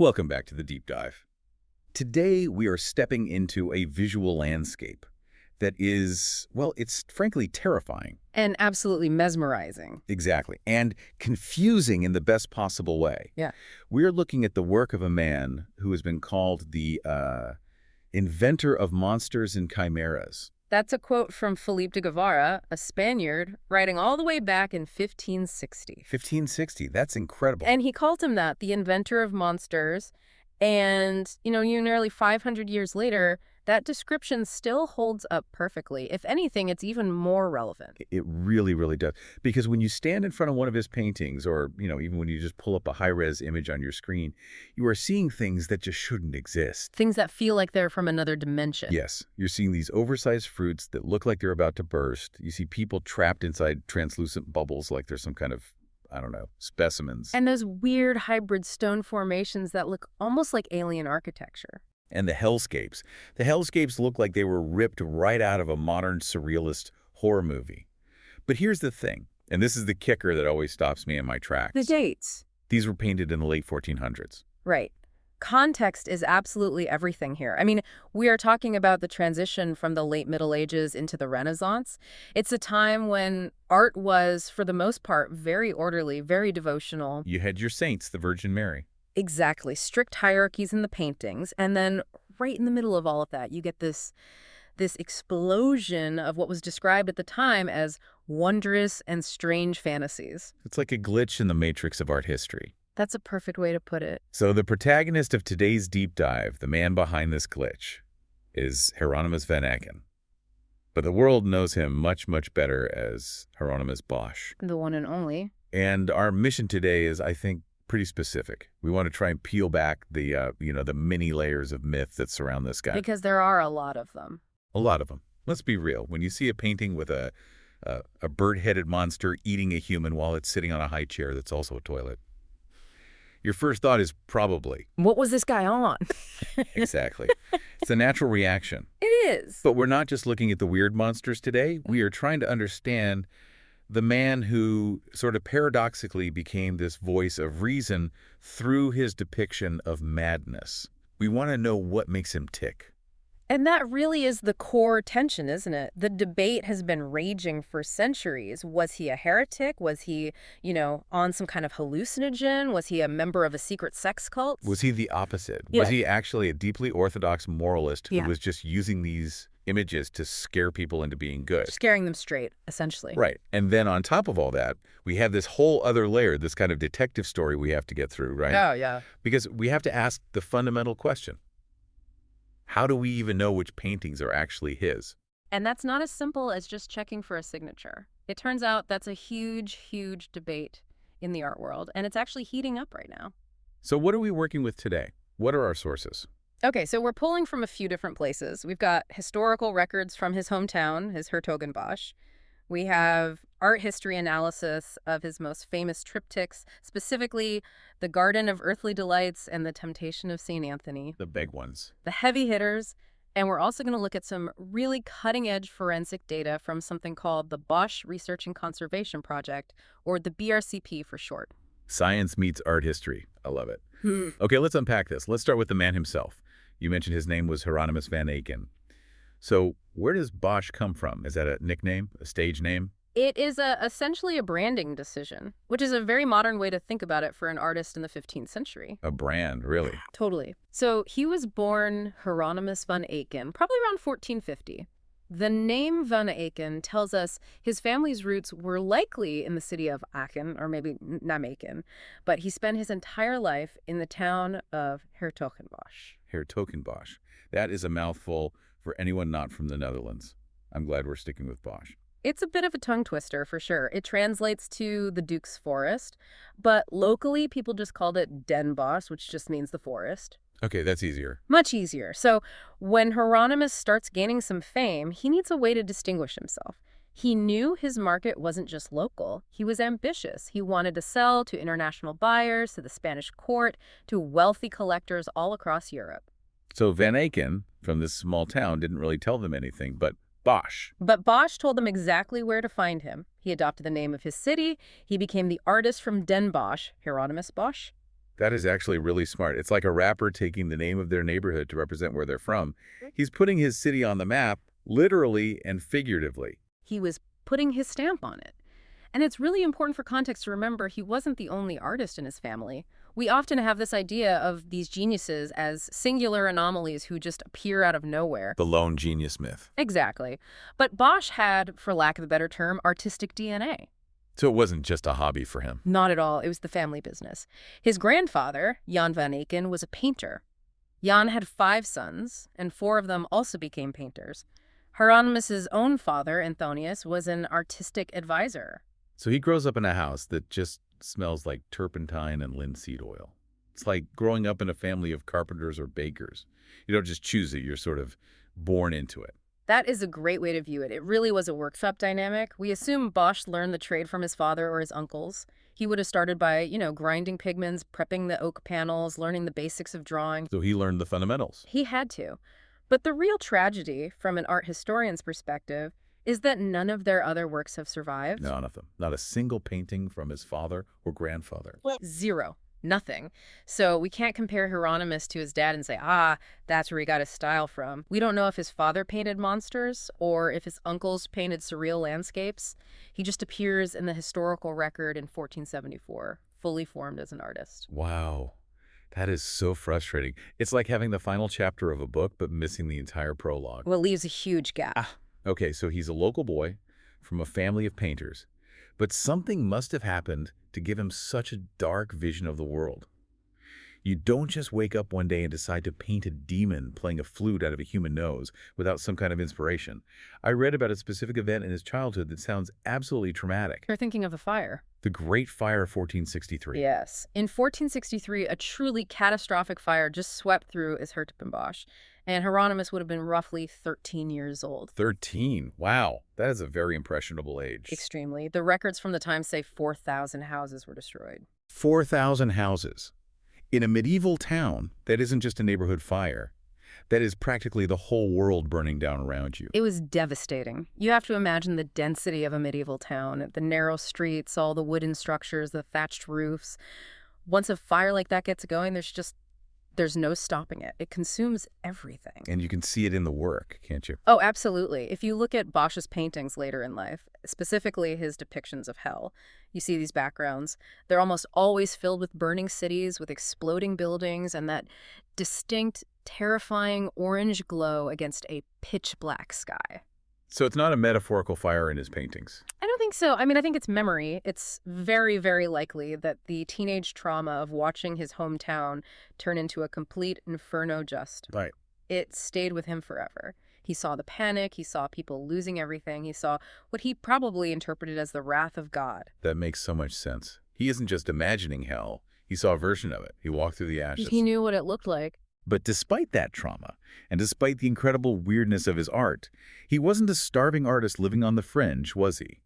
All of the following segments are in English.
Welcome back to the Deep Dive. Today, we are stepping into a visual landscape that is, well, it's frankly terrifying. And absolutely mesmerizing. Exactly. And confusing in the best possible way. Yeah. We're looking at the work of a man who has been called the inventor of monsters and chimeras. That's a quote from Felipe de Guevara, a Spaniard, writing all the way back in 1560. 1560, that's incredible. And he called him that, the inventor of monsters. And, nearly 500 years later, that description still holds up perfectly. If anything, it's even more relevant. It really, really does. Because when you stand in front of one of his paintings, or, even when you just pull up a high-res image on your screen, you are seeing things that just shouldn't exist. Things that feel like they're from another dimension. Yes. You're seeing these oversized fruits that look like they're about to burst. You see people trapped inside translucent bubbles like there's some kind of, I don't know, specimens. And those weird hybrid stone formations that look almost like alien architecture. And the hellscapes. The hellscapes look like they were ripped right out of a modern surrealist horror movie. But here's the thing, and this is the kicker that always stops me in my tracks. The dates. These were painted in the late 1400s. Right. Context is absolutely everything here. I mean, we are talking about the transition from the late Middle Ages into the Renaissance. It's a time when art was, for the most part, very orderly, very devotional. You had your saints, the Virgin Mary. Exactly. Strict hierarchies in the paintings. And then right in the middle of all of that, you get this explosion of what was described at the time as wondrous and strange fantasies. It's like a glitch in the matrix of art history. That's a perfect way to put it. So the protagonist of today's deep dive, the man behind this glitch, is Hieronymus van Aken. But the world knows him much, much better as Hieronymus Bosch. The one and only. And our mission today is, I think, pretty specific. We want to try and peel back the, the many layers of myth that surround this guy. Because there are a lot of them. A lot of them. Let's be real. When you see a painting with a bird-headed monster eating a human while it's sitting on a high chair that's also a toilet, your first thought is probably, what was this guy on? Exactly. It's a natural reaction. It is. But we're not just looking at the weird monsters today. We are trying to understand the man who sort of paradoxically became this voice of reason through his depiction of madness. We want to know what makes him tick. And that really is the core tension, isn't it? The debate has been raging for centuries. Was he a heretic? Was he, on some kind of hallucinogen? Was he a member of a secret sex cult? Was he the opposite? Yeah. Was he actually a deeply orthodox moralist who Yeah. was just using these images to scare people into being good? Scaring them straight, essentially. Right. And then on top of all that, we have this whole other layer, this kind of detective story we have to get through, right? Oh, yeah. Because we have to ask the fundamental question. How do we even know which paintings are actually his? And that's not as simple as just checking for a signature. It turns out that's a huge, huge debate in the art world, and it's actually heating up right now. So what are we working with today? What are our sources? Okay, so we're pulling from a few different places. We've got historical records from his hometown, his Hertogenbosch. We have art history analysis of his most famous triptychs, specifically The Garden of Earthly Delights and The Temptation of St. Anthony. The big ones. The heavy hitters. And we're also going to look at some really cutting-edge forensic data from something called the Bosch Research and Conservation Project, or the BRCP for short. Science meets art history. I love it. Okay, let's unpack this. Let's start with the man himself. You mentioned his name was Hieronymus van Aken. So where does Bosch come from? Is that a nickname, a stage name? It is essentially a branding decision, which is a very modern way to think about it for an artist in the 15th century. A brand, really? Totally. So he was born Hieronymus van Aken, probably around 1450. The name Van Aken tells us his family's roots were likely in the city of Aken, or maybe Nijmegen, but he spent his entire life in the town of Hiertogenbosch. Hiertogenbosch. That is a mouthful for anyone not from the Netherlands. I'm glad we're sticking with Bosch. It's a bit of a tongue twister, for sure. It translates to the Duke's Forest, but locally people just called it Den Bosch, which just means the forest. Okay, that's easier. Much easier. So when Hieronymus starts gaining some fame, he needs a way to distinguish himself. He knew his market wasn't just local. He was ambitious. He wanted to sell to international buyers, to the Spanish court, to wealthy collectors all across Europe. So Van Aken, from this small town, didn't really tell them anything, but Bosch. But Bosch told them exactly where to find him. He adopted the name of his city. He became the artist from Den Bosch, Hieronymus Bosch. That is actually really smart. It's like a rapper taking the name of their neighborhood to represent where they're from. He's putting his city on the map, literally and figuratively. He was putting his stamp on it. And it's really important for context to remember he wasn't the only artist in his family. We often have this idea of these geniuses as singular anomalies who just appear out of nowhere. The lone genius myth. Exactly. But Bosch had, for lack of a better term, artistic DNA. So it wasn't just a hobby for him. Not at all. It was the family business. His grandfather, Jan van Aken, was a painter. Jan had 5 sons, and 4 of them also became painters. Hieronymus's own father, Anthonius, was an artistic advisor. So he grows up in a house that just smells like turpentine and linseed oil. It's like growing up in a family of carpenters or bakers. You don't just choose it, you're sort of born into it. That is a great way to view it. It really was a workshop dynamic. We assume Bosch learned the trade from his father or his uncles. He would have started by, grinding pigments, prepping the oak panels, learning the basics of drawing. So he learned the fundamentals. He had to. But the real tragedy, from an art historian's perspective, is that none of their other works have survived. None of them. Not a single painting from his father or grandfather. 0. Nothing. So we can't compare Hieronymus to his dad and say, that's where he got his style from. We don't know if his father painted monsters or if his uncles painted surreal landscapes. He just appears in the historical record in 1474, fully formed as an artist. Wow. That is so frustrating. It's like having the final chapter of a book but missing the entire prologue. Well, it leaves a huge gap. Okay, so he's a local boy from a family of painters, but something must have happened to give him such a dark vision of the world. You don't just wake up one day and decide to paint a demon playing a flute out of a human nose without some kind of inspiration. I read about a specific event in his childhood that sounds absolutely traumatic. You're thinking of the fire. The Great Fire of 1463. Yes. In 1463, a truly catastrophic fire just swept through s-Hertogenbosch, and Hieronymus would have been roughly 13 years old. 13? Wow. That is a very impressionable age. Extremely. The records from the time say 4,000 houses were destroyed. 4,000 houses. In a medieval town, that isn't just a neighborhood fire. That is practically the whole world burning down around you. It was devastating. You have to imagine the density of a medieval town, the narrow streets, all the wooden structures, the thatched roofs. Once a fire like that gets going, there's no stopping it. It consumes everything. And you can see it in the work, can't you? Oh, absolutely. If you look at Bosch's paintings later in life, specifically his depictions of hell, you see these backgrounds. They're almost always filled with burning cities, with exploding buildings, and that distinct, terrifying orange glow against a pitch-black sky. So it's not a metaphorical fire in his paintings. I don't think so. I mean, I think it's memory. It's very, very likely that the teenage trauma of watching his hometown turn into a complete inferno Right. It stayed with him forever. He saw the panic, he saw people losing everything, he saw what he probably interpreted as the wrath of God. That makes so much sense. He isn't just imagining hell. He saw a version of it. He walked through the ashes. He knew what it looked like. But despite that trauma, and despite the incredible weirdness of his art, he wasn't a starving artist living on the fringe, was he?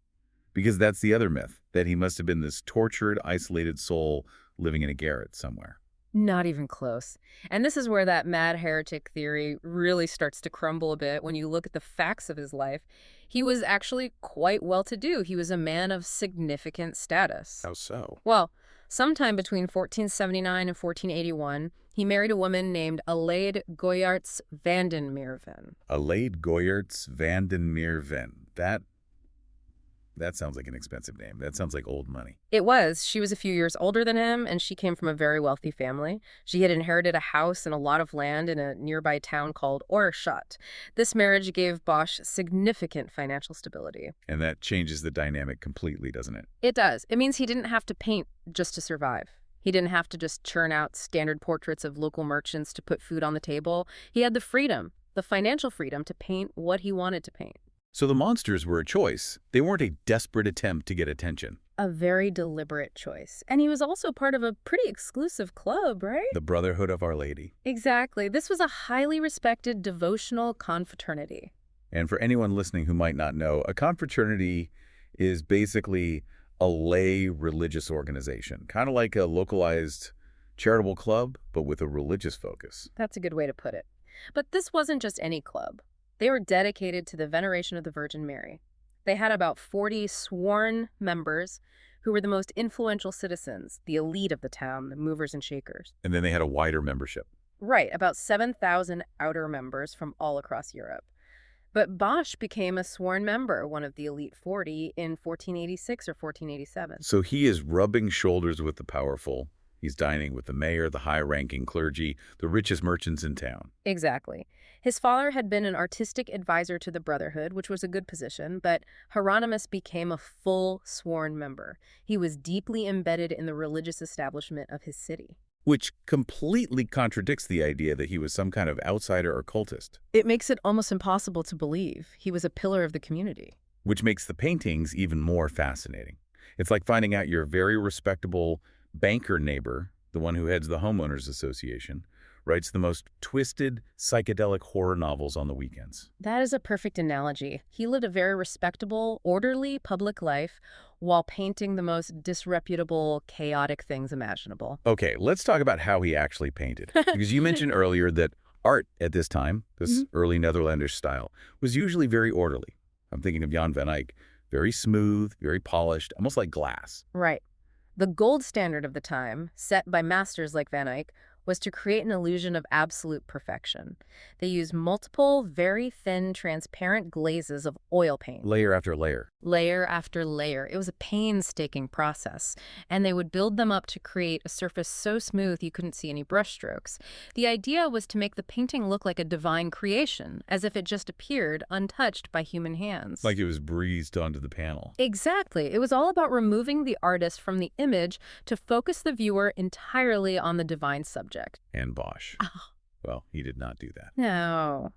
Because that's the other myth, that he must have been this tortured, isolated soul living in a garret somewhere. Not even close. And this is where that mad heretic theory really starts to crumble a bit when you look at the facts of his life. He was actually quite well-to-do. He was a man of significant status. How so? Well, sometime between 1479 and 1481, he married a woman named Aleid Goyaerts van den Merwe. Aleid Goyaerts van den Merwe. That sounds like an expensive name. That sounds like old money. It was. She was a few years older than him, and she came from a very wealthy family. She had inherited a house and a lot of land in a nearby town called Oorschot. This marriage gave Bosch significant financial stability. And that changes the dynamic completely, doesn't it? It does. It means he didn't have to paint just to survive. He didn't have to just churn out standard portraits of local merchants to put food on the table. He had the freedom, the financial freedom, to paint what he wanted to paint. So the monsters were a choice. They weren't a desperate attempt to get attention. A very deliberate choice. And he was also part of a pretty exclusive club, right? The Brotherhood of Our Lady. Exactly. This was a highly respected devotional confraternity. And for anyone listening who might not know, a confraternity is basically a lay religious organization, kind of like a localized charitable club, but with a religious focus. That's a good way to put it. But this wasn't just any club. They were dedicated to the veneration of the Virgin Mary. They had about 40 sworn members who were the most influential citizens, the elite of the town, the movers and shakers. And then they had a wider membership. Right, about 7,000 outer members from all across Europe. But Bosch became a sworn member, one of the elite 40, in 1486 or 1487. So he is rubbing shoulders with the powerful. He's dining with the mayor, the high-ranking clergy, the richest merchants in town. Exactly. His father had been an artistic advisor to the Brotherhood, which was a good position, but Hieronymus became a full sworn member. He was deeply embedded in the religious establishment of his city. Which completely contradicts the idea that he was some kind of outsider or cultist. It makes it almost impossible to believe he was a pillar of the community. Which makes the paintings even more fascinating. It's like finding out your very respectable banker neighbor, the one who heads the homeowners association, writes the most twisted, psychedelic horror novels on the weekends. That is a perfect analogy. He lived a very respectable, orderly public life while painting the most disreputable, chaotic things imaginable. Okay, let's talk about how he actually painted. Because you mentioned earlier that art at this time, this early Netherlandish style, was usually very orderly. I'm thinking of Jan van Eyck. Very smooth, very polished, almost like glass. Right. The gold standard of the time, set by masters like Van Eyck, was to create an illusion of absolute perfection. They used multiple, very thin, transparent glazes of oil paint. Layer after layer. Layer after layer. It was a painstaking process, and they would build them up to create a surface so smooth you couldn't see any brushstrokes. The idea was to make the painting look like a divine creation, as if it just appeared untouched by human hands. Like it was breezed onto the panel. Exactly. It was all about removing the artist from the image to focus the viewer entirely on the divine subject. And Bosch. Well, he did not do that. No.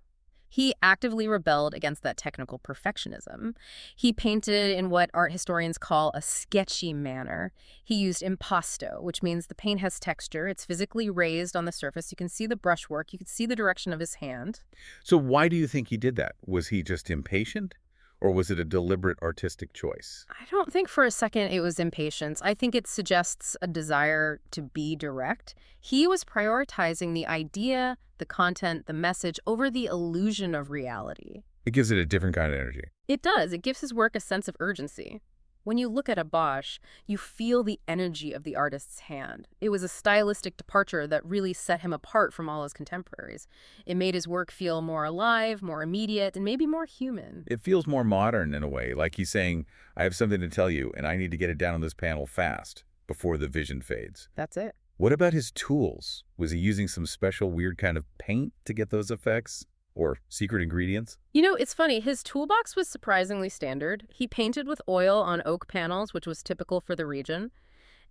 He actively rebelled against that technical perfectionism. He painted in what art historians call a sketchy manner. He used impasto, which means the paint has texture. It's physically raised on the surface. You can see the brushwork. You can see the direction of his hand. So why do you think he did that? Was he just impatient? Or was it a deliberate artistic choice? I don't think for a second it was impatience. I think it suggests a desire to be direct. He was prioritizing the idea, the content, the message over the illusion of reality. It gives it a different kind of energy. It does. It gives his work a sense of urgency. When you look at a Bosch, you feel the energy of the artist's hand. It was a stylistic departure that really set him apart from all his contemporaries. It made his work feel more alive, more immediate, and maybe more human. It feels more modern in a way, like he's saying, I have something to tell you, and I need to get it down on this panel fast before the vision fades. That's it. What about his tools? Was he using some special weird kind of paint to get those effects? Or secret ingredients? You know, it's funny. His toolbox was surprisingly standard. He painted with oil on oak panels, which was typical for the region.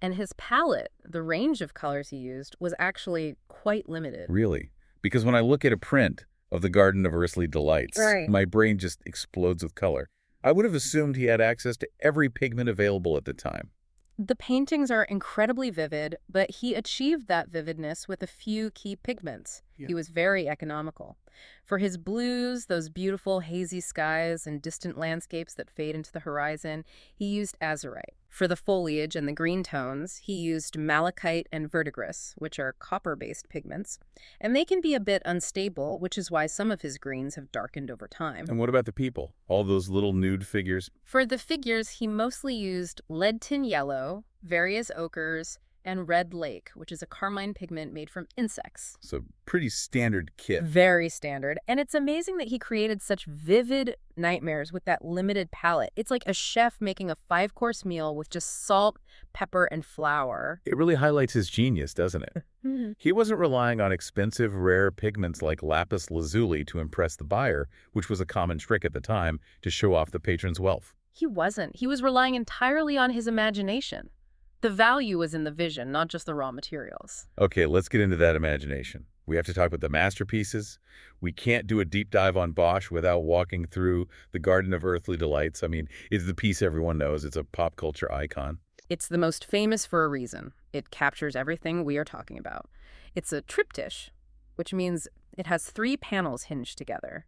And his palette, the range of colors he used, was actually quite limited. Really? Because when I look at a print of the Garden of Earthly Delights, my brain just explodes with color. I would have assumed he had access to every pigment available at the time. The paintings are incredibly vivid, but he achieved that vividness with a few key pigments. He was very economical. For his blues, those beautiful hazy skies and distant landscapes that fade into the horizon, he used azurite. For the foliage and the green tones, he used malachite and verdigris, which are copper-based pigments. And they can be a bit unstable, which is why some of his greens have darkened over time. And what about the people? All those little nude figures? For the figures, he mostly used lead tin yellow, various ochres, and red lake, which is a carmine pigment made from insects. So pretty standard kit. Very standard. And it's amazing that he created such vivid nightmares with that limited palette. It's like a chef making a 5-course meal with just salt, pepper, and flour. It really highlights his genius, doesn't it? He wasn't relying on expensive, rare pigments like lapis lazuli to impress the buyer, which was a common trick at the time to show off the patron's wealth. He wasn't. He was relying entirely on his imagination. The value was in the vision, not just the raw materials. Okay, let's get into that imagination. We have to talk about the masterpieces. We can't do a deep dive on Bosch without walking through the Garden of Earthly Delights. I mean, it's the piece everyone knows. It's a pop culture icon. It's the most famous for a reason. It captures everything we are talking about. It's a triptych, which means it has 3 panels hinged together.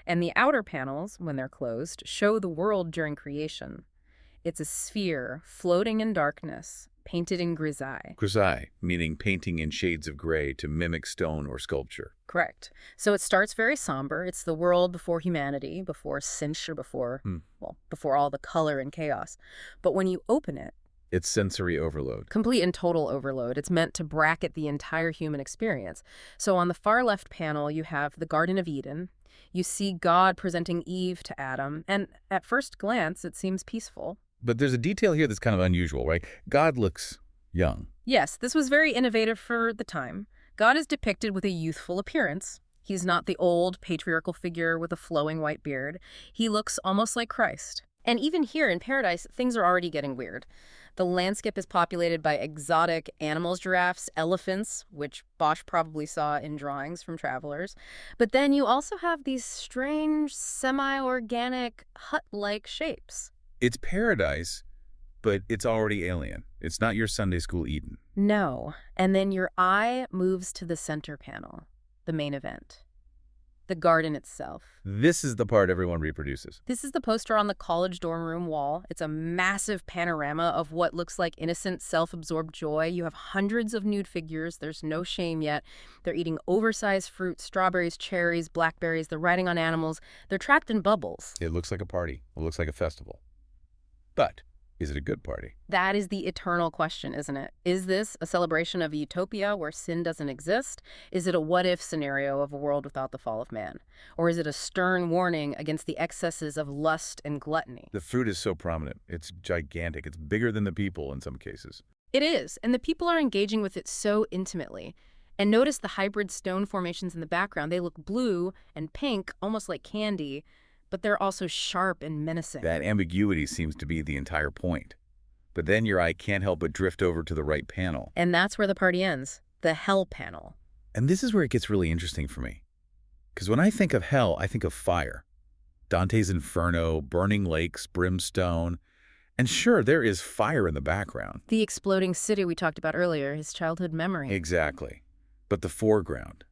And the outer panels, when they're closed, show the world during creation. It's a sphere floating in darkness, painted in grisaille. Grisaille, meaning painting in shades of gray to mimic stone or sculpture. Correct. So it starts very somber. It's the world before humanity, before cinch, or before all the color and chaos. But when you open it, It's sensory overload. Complete and total overload. It's meant to bracket the entire human experience. So on the far left panel, you have the Garden of Eden. You see God presenting Eve to Adam, and at first glance, it seems peaceful. But there's a detail here that's kind of unusual, right? God looks young. Yes, this was very innovative for the time. God is depicted with a youthful appearance. He's not the old, patriarchal figure with a flowing white beard. He looks almost like Christ. And even here in paradise, things are already getting weird. The landscape is populated by exotic animals, giraffes, elephants, which Bosch probably saw in drawings from travelers. But then you also have these strange, semi-organic, hut-like shapes. It's paradise, but it's already alien. It's not your Sunday school Eden. No. And then your eye moves to the center panel, the main event. The garden itself. This is the part everyone reproduces. This is the poster on the college dorm room wall. It's a massive panorama of what looks like innocent, self-absorbed joy. You have hundreds of nude figures. There's no shame yet. They're eating oversized fruit, strawberries, cherries, blackberries. They're riding on animals. They're trapped in bubbles. It looks like a party. It looks like a festival. But is it a good party? That is the eternal question, isn't it? Is this a celebration of a utopia where sin doesn't exist? Is it a what-if scenario of a world without the fall of man? Or is it a stern warning against the excesses of lust and gluttony? The fruit is so prominent. It's gigantic. It's bigger than the people in some cases. It is, and the people are engaging with it so intimately. And notice the hybrid stone formations in the background. They look blue and pink, almost like candy, but they're also sharp and menacing. That ambiguity seems to be the entire point. But then your eye can't help but drift over to the right panel. And that's where the party ends, the hell panel. And this is where it gets really interesting for me. Because when I think of hell, I think of fire. Dante's Inferno, burning lakes, brimstone. And sure, there is fire in the background. The exploding city we talked about earlier, his childhood memory. Exactly. But the foreground,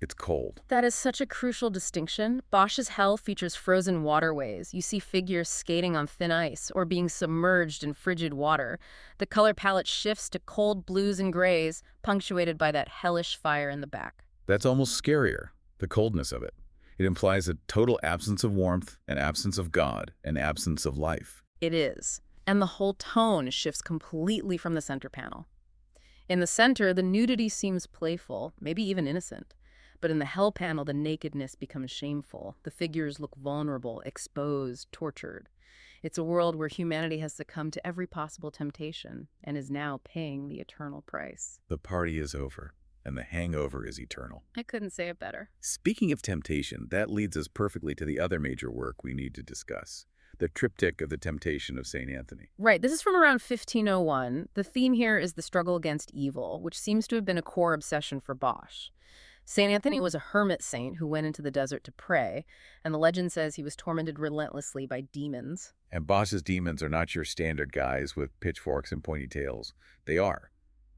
it's cold. That is such a crucial distinction. Bosch's hell features frozen waterways. You see figures skating on thin ice or being submerged in frigid water. The color palette shifts to cold blues and grays, punctuated by that hellish fire in the back. That's almost scarier, the coldness of it. It implies a total absence of warmth, an absence of God, an absence of life. It is. And the whole tone shifts completely from the center panel. In the center, the nudity seems playful, maybe even innocent. But in the hell panel, the nakedness becomes shameful. The figures look vulnerable, exposed, tortured. It's a world where humanity has succumbed to every possible temptation and is now paying the eternal price. The party is over, and the hangover is eternal. I couldn't say it better. Speaking of temptation, that leads us perfectly to the other major work we need to discuss, the triptych of the temptation of St. Anthony. Right, this is from around 1501. The theme here is the struggle against evil, which seems to have been a core obsession for Bosch. St. Anthony was a hermit saint who went into the desert to pray, and the legend says he was tormented relentlessly by demons. And Bosch's demons are not your standard guys with pitchforks and pointy tails. They are.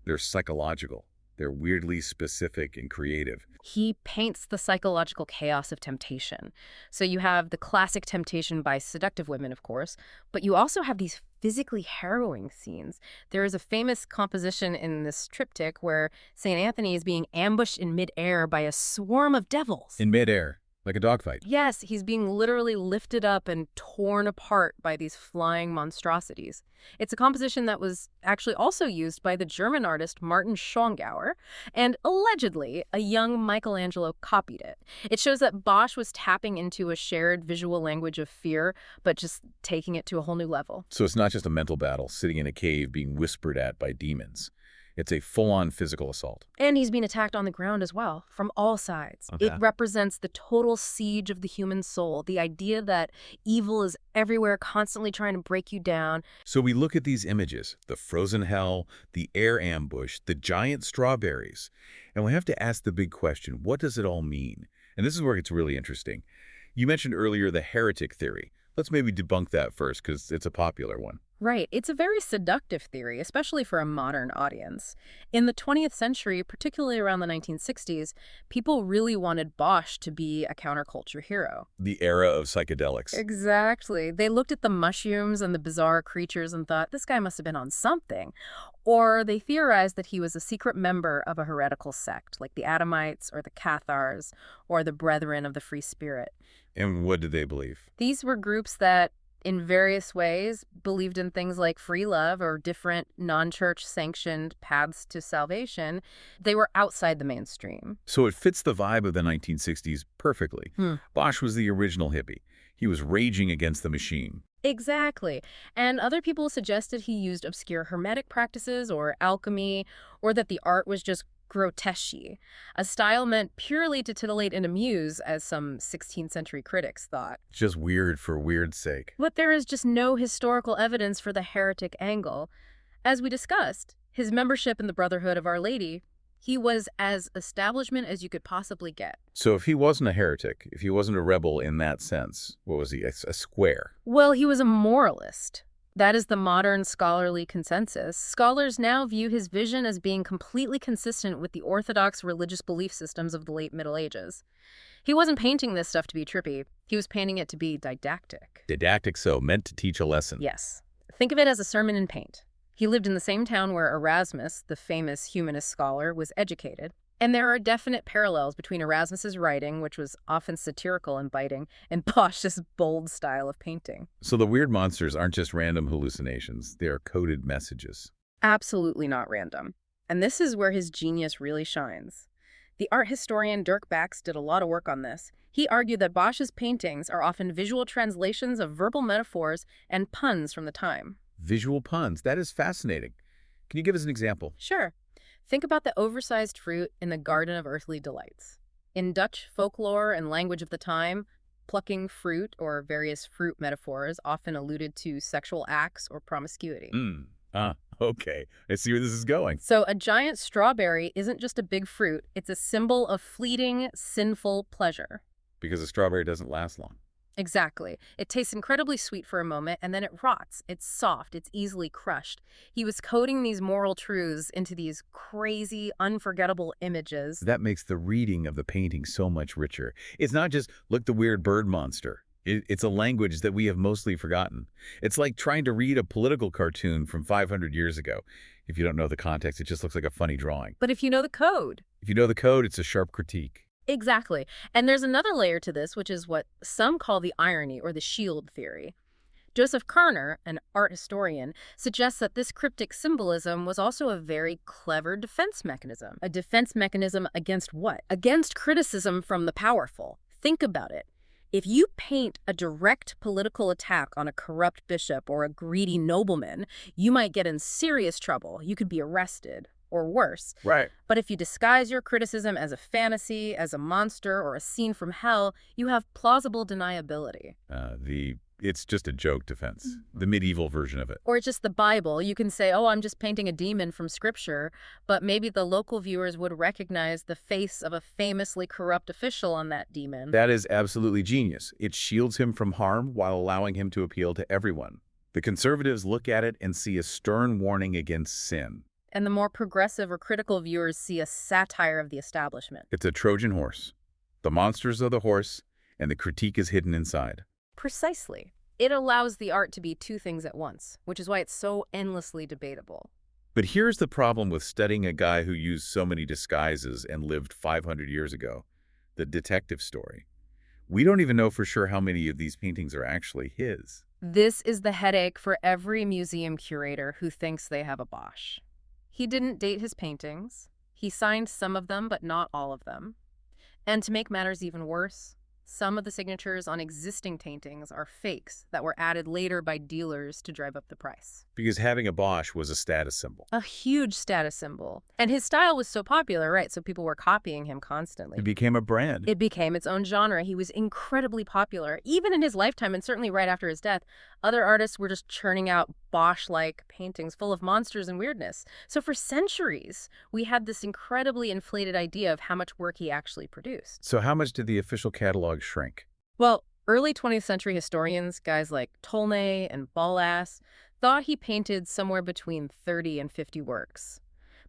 They're psychological. They're weirdly specific and creative. He paints the psychological chaos of temptation. So you have the classic temptation by seductive women, of course, but you also have these physically harrowing scenes. There is a famous composition in this triptych where St. Anthony is being ambushed in midair by a swarm of devils. In midair, like a dogfight. Yes, he's being literally lifted up and torn apart by these flying monstrosities. It's a composition that was actually also used by the German artist Martin Schongauer, and allegedly a young Michelangelo copied it. It shows that Bosch was tapping into a shared visual language of fear, but just taking it to a whole new level. So it's not just a mental battle sitting in a cave being whispered at by demons. It's a full-on physical assault. And he's being attacked on the ground as well, from all sides. Okay. It represents the total siege of the human soul, the idea that evil is everywhere, constantly trying to break you down. So we look at these images, the frozen hell, the air ambush, the giant strawberries, and we have to ask the big question, what does it all mean? And this is where it's really interesting. You mentioned earlier the heretic theory. Let's maybe debunk that first, because it's a popular one. Right. It's a very seductive theory, especially for a modern audience. In the 20th century, particularly around the 1960s, people really wanted Bosch to be a counterculture hero. The era of psychedelics. Exactly. They looked at the mushrooms and the bizarre creatures and thought, this guy must have been on something. Or they theorized that he was a secret member of a heretical sect, like the Adamites or the Cathars or the Brethren of the Free Spirit. And what did they believe? These were groups that in various ways, believed in things like free love or different non-church sanctioned paths to salvation. They were outside the mainstream. So it fits the vibe of the 1960s perfectly. Bosch was the original hippie. He was raging against the machine. Exactly. And other people suggested he used obscure hermetic practices or alchemy, or that the art was just grotesque, a style meant purely to titillate and amuse, as some 16th century critics thought. Just weird for weird's sake. But there is just no historical evidence for the heretic angle. As we discussed, his membership in the Brotherhood of Our Lady, he was as establishment as you could possibly get. So if he wasn't a heretic, if he wasn't a rebel in that sense, what was he, a square? Well, he was a moralist. That is the modern scholarly consensus. Scholars now view his vision as being completely consistent with the orthodox religious belief systems of the late Middle Ages. He wasn't painting this stuff to be trippy. He was painting it to be didactic. Didactic, so meant to teach a lesson. Yes. Think of it as a sermon in paint. He lived in the same town where Erasmus, the famous humanist scholar, was educated. And there are definite parallels between Erasmus's writing, which was often satirical and biting, and Bosch's bold style of painting. So the weird monsters aren't just random hallucinations. They are coded messages. Absolutely not random. And this is where his genius really shines. The art historian Dirk Bax did a lot of work on this. He argued that Bosch's paintings are often visual translations of verbal metaphors and puns from the time. Visual puns. That is fascinating. Can you give us an example? Sure. Think about the oversized fruit in the Garden of Earthly Delights. In Dutch folklore and language of the time, plucking fruit or various fruit metaphors often alluded to sexual acts or promiscuity. Okay. I see where this is going. So a giant strawberry isn't just a big fruit, it's a symbol of fleeting, sinful pleasure. Because a strawberry doesn't last long. Exactly. It tastes incredibly sweet for a moment, and then it rots. It's soft. It's easily crushed. He was coding these moral truths into these crazy, unforgettable images. That makes the reading of the painting so much richer. It's not just, look, the weird bird monster. It's a language that we have mostly forgotten. It's like trying to read a political cartoon from 500 years ago. If you don't know the context, it just looks like a funny drawing. But if you know the code. If you know the code, it's a sharp critique. Exactly. And there's another layer to this, which is what some call the irony or the shield theory. Joseph Kerner, an art historian, suggests that this cryptic symbolism was also a very clever defense mechanism. A defense mechanism against what? Against criticism from the powerful. Think about it. If you paint a direct political attack on a corrupt bishop or a greedy nobleman, you might get in serious trouble. You could be arrested. Or worse. Right. But if you disguise your criticism as a fantasy, as a monster, or a scene from hell, you have plausible deniability. It's just a joke defense, the medieval version of it. Or it's just the Bible. You can say, oh, I'm just painting a demon from scripture, but maybe the local viewers would recognize the face of a famously corrupt official on that demon. That is absolutely genius. It shields him from harm while allowing him to appeal to everyone. The conservatives look at it and see a stern warning against sin. And the more progressive or critical viewers see a satire of the establishment. It's a Trojan horse. The monsters are the horse, and the critique is hidden inside. Precisely. It allows the art to be two things at once, which is why it's so endlessly debatable. But here's the problem with studying a guy who used so many disguises and lived 500 years ago, the detective story. We don't even know for sure how many of these paintings are actually his. This is the headache for every museum curator who thinks they have a Bosch. He didn't date his paintings. He signed some of them, but not all of them. And to make matters even worse, some of the signatures on existing paintings are fakes that were added later by dealers to drive up the price. Because having a Bosch was a status symbol. A huge status symbol. And his style was so popular, right? So people were copying him constantly. It became a brand. It became its own genre. He was incredibly popular, even in his lifetime, and certainly right after his death. Other artists were just churning out Bosch-like paintings full of monsters and weirdness. So for centuries, we had this incredibly inflated idea of how much work he actually produced. So how much did the official catalog shrink? Well, early 20th century historians, guys like Tolnay and Ballas, thought he painted somewhere between 30 and 50 works.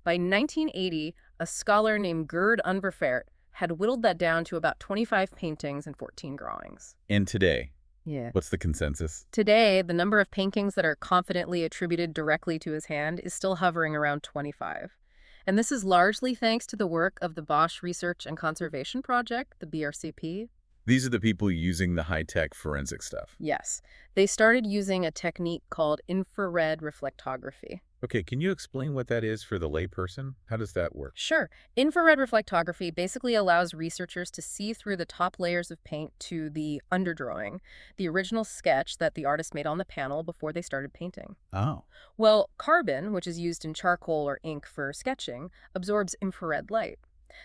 By 1980, a scholar named Gerd Unverfert had whittled that down to about 25 paintings and 14 drawings. And today? Yeah. What's the consensus? Today, the number of paintings that are confidently attributed directly to his hand is still hovering around 25. And this is largely thanks to the work of the Bosch Research and Conservation Project, the BRCP. These are the people using the high-tech forensic stuff. Yes, they started using a technique called infrared reflectography. Okay, can you explain what that is for the layperson? How does that work? Sure. Infrared reflectography basically allows researchers to see through the top layers of paint to the underdrawing, the original sketch that the artist made on the panel before they started painting. Oh. Well, carbon, which is used in charcoal or ink for sketching, absorbs infrared light.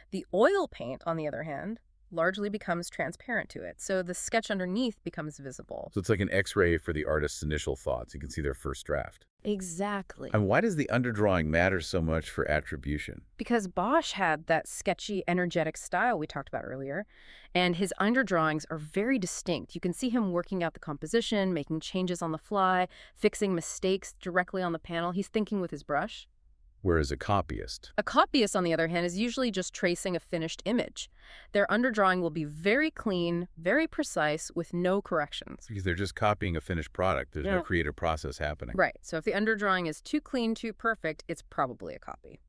The oil paint, on the other hand, largely becomes transparent to it, so the sketch underneath becomes visible. So it's like an X-ray for the artist's initial thoughts. You can see their first draft. Exactly. And why does the underdrawing matter so much for attribution? Because Bosch had that sketchy, energetic style we talked about earlier, and his underdrawings are very distinct. You can see him working out the composition, making changes on the fly, fixing mistakes directly on the panel. He's thinking with his brush. Whereas a copyist. A copyist, on the other hand, is usually just tracing a finished image. Their underdrawing will be very clean, very precise, with no corrections. Because they're just copying a finished product. There's no creative process happening. Right. So if the underdrawing is too clean, too perfect, it's probably a copy.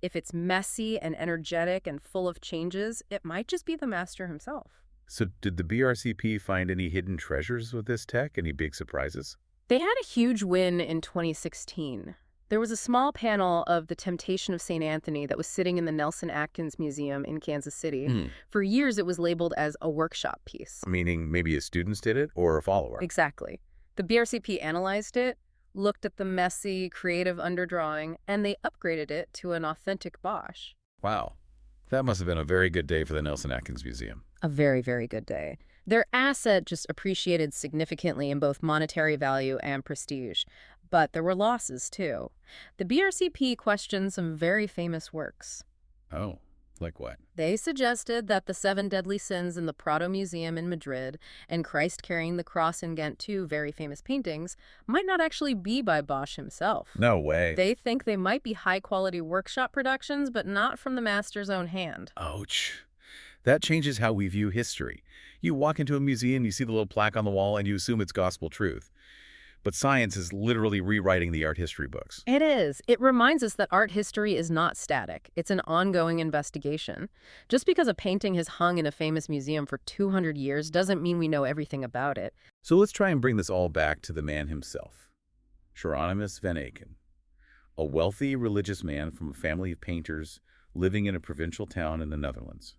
If it's messy and energetic and full of changes, it might just be the master himself. So did the BRCP find any hidden treasures with this tech? Any big surprises? They had a huge win in 2016. There was a small panel of The Temptation of St. Anthony that was sitting in the Nelson Atkins Museum in Kansas City. For years, it was labeled as a workshop piece. Meaning maybe his students did it or a follower? Exactly. The BRCP analyzed it, looked at the messy, creative underdrawing, and they upgraded it to an authentic Bosch. Wow. That must have been a very good day for the Nelson Atkins Museum. A very, very good day. Their asset just appreciated significantly in both monetary value and prestige. But there were losses, too. The BRCP questioned some very famous works. Oh, like what? They suggested that the 7 Deadly Sins in the Prado Museum in Madrid and Christ Carrying the Cross in Ghent, 2 very famous paintings, might not actually be by Bosch himself. No way. They think they might be high-quality workshop productions, but not from the master's own hand. Ouch. That changes how we view history. You walk into a museum, you see the little plaque on the wall, and you assume it's gospel truth. But science is literally rewriting the art history books. It is. It reminds us that art history is not static. It's an ongoing investigation. Just because a painting has hung in a famous museum for 200 years doesn't mean we know everything about it. So let's try and bring this all back to the man himself. Jheronimus van Aken, a wealthy religious man from a family of painters living in a provincial town in the Netherlands.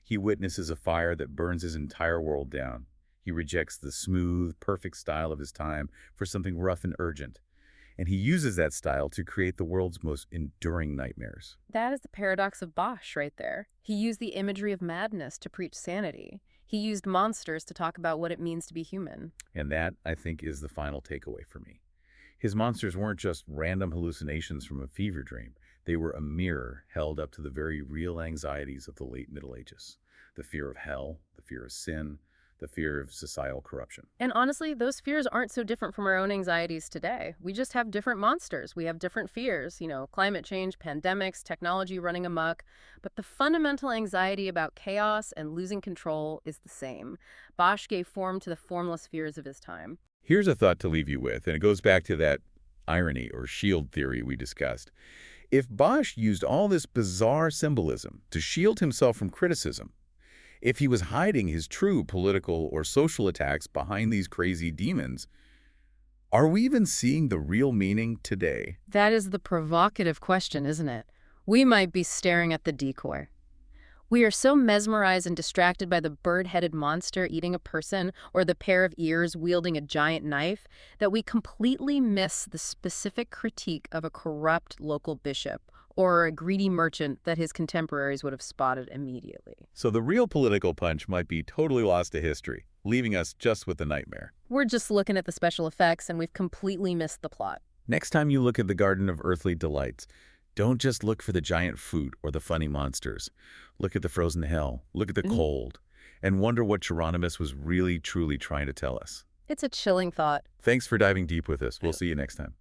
He witnesses a fire that burns his entire world down. He rejects the smooth, perfect style of his time for something rough and urgent. And he uses that style to create the world's most enduring nightmares. That is the paradox of Bosch right there. He used the imagery of madness to preach sanity. He used monsters to talk about what it means to be human. And that, I think, is the final takeaway for me. His monsters weren't just random hallucinations from a fever dream. They were a mirror held up to the very real anxieties of the late Middle Ages. The fear of hell, the fear of sin, the fear of societal corruption. And honestly, those fears aren't so different from our own anxieties today. We just have different monsters. We have different fears, climate change, pandemics, technology running amok. But the fundamental anxiety about chaos and losing control is the same. Bosch gave form to the formless fears of his time. Here's a thought to leave you with, and it goes back to that irony or shield theory we discussed. If Bosch used all this bizarre symbolism to shield himself from criticism, if he was hiding his true political or social attacks behind these crazy demons, are we even seeing the real meaning today? That is the provocative question, isn't it? We might be staring at the decoy. We are so mesmerized and distracted by the bird-headed monster eating a person or the pair of ears wielding a giant knife that we completely miss the specific critique of a corrupt local bishop or a greedy merchant that his contemporaries would have spotted immediately. So the real political punch might be totally lost to history, leaving us just with the nightmare. We're just looking at the special effects and we've completely missed the plot. Next time you look at the Garden of Earthly Delights, don't just look for the giant fruit or the funny monsters. Look at the frozen hell, look at the cold, and wonder what Hieronymus was really, truly trying to tell us. It's a chilling thought. Thanks for diving deep with us. We'll see you next time.